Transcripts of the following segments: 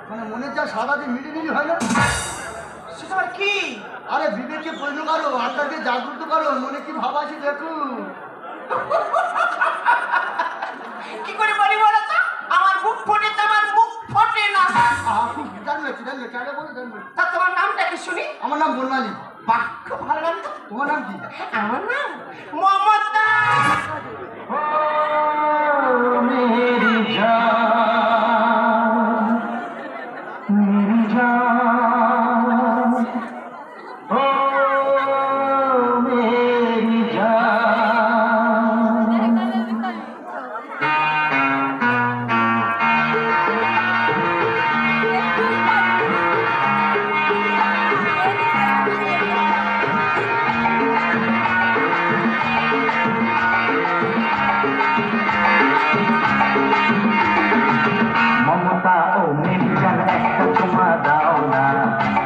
মানে মনে যা সাদা যে মিটিমিটি হয় না সেটা কি? আরে বিবেককে প্রশ্ন করো, আত্মাকে জাগ্রত করো, মনে কি ভাব আছে দেখো। কি করে বলি বলো তো? আমার মুখ ফোটে তো আমার মুখ ফোটে না। খুব জানবে চারে বলে জানবে। তা তোমার নামটা কি শুনি? আমার নাম বনমালী। বাহ, খুব ভালো নাম তো। তোমার নাম কি? আমার নাম মমতা। মেরি জান, মেরি জান, ও মেরি জান। মমতা ও মেরি জান, একটা চুমা দাও না,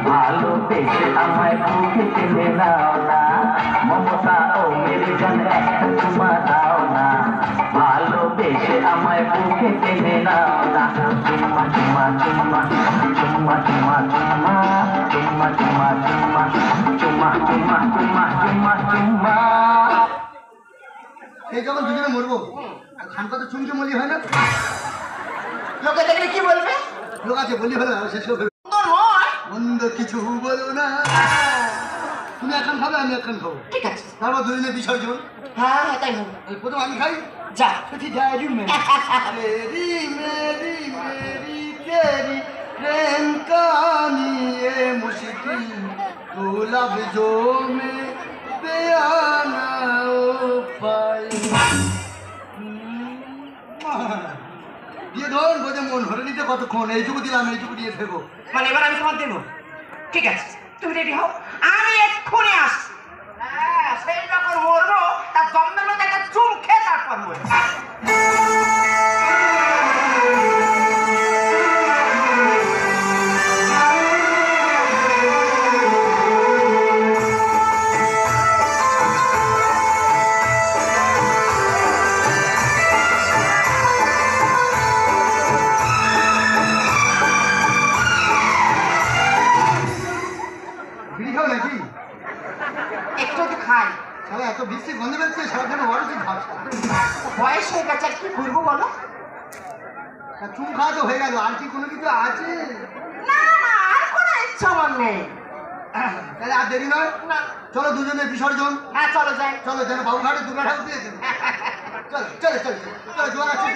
ভালোবেসে আমায় বুকে টেনে নাও না। মমতা ও মেরি জান, একটা চুমা দাও না, ভালোবেসে আমায় বুকে টেনে নাও না। চুম্মা চুম্মা চুম্মা চুম্মা চুম্মা চুম্মা চুম্মা চুম্মা চুম্মা চুম্মা চুম্মা চুম্মা চুম্মা চুম্মা। এই যখন দুজনে মরবো, খান কত চুমকে মলি হয় না? লোকে দেখলে কি বলবে? লোক আছে বলি হলো শেষ হবে। সুন্দর নয়। মন্দ কিছু বলো না, তুমি এখন খাবে আমি এখন খাবো, ঠিক আছে। তারপর দুজনে বিসর্জন। হ্যাঁ তাই হবে। প্রথম আমি খাই। যা। मेरी मेरी मेरी तेरी प्रेम कहानी ये मुश्किल तो लफ्जों में बयान ना हो पाए। দিয়ে ধর বোঝে মন হরে নিতে কতক্ষণ, এইটুকু দিলাম, এইটুকু দিয়ে ফেরবো। মানে এবার আমি তোমার দেবো? ঠিক আছে, তুমি রেডি হও, আমি এক্ষুনি আসছি। হ্যাঁ, সেই যখন মরবো তার জন্মের মধ্যে একটা চুম খেয়ে তারপর মরবো। বিড়ি খাও নাকি? একটু তো খাই। সারা এত বৃষ্টি গন্ধ বেরোচ্ছে, সারাদিন বড় কি ভাবছো? বয়স হয়ে গেছে, আর কি করবো বলো? চুম খাওয়া তো হয়ে গেল, আর কি কোনো কিছু আছে? না না, আর কোনো ইচ্ছা আমার নেই। তাহলে আর দেরি নয়, না। চলো দুজনে বিসর্জন। হ্যাঁ চলো যাই। চলো যেন বাবু ঘাটে দুর্গা ঠাকুর দিয়েছেন। চলো চলো চলো চলো জোয়ার আছে।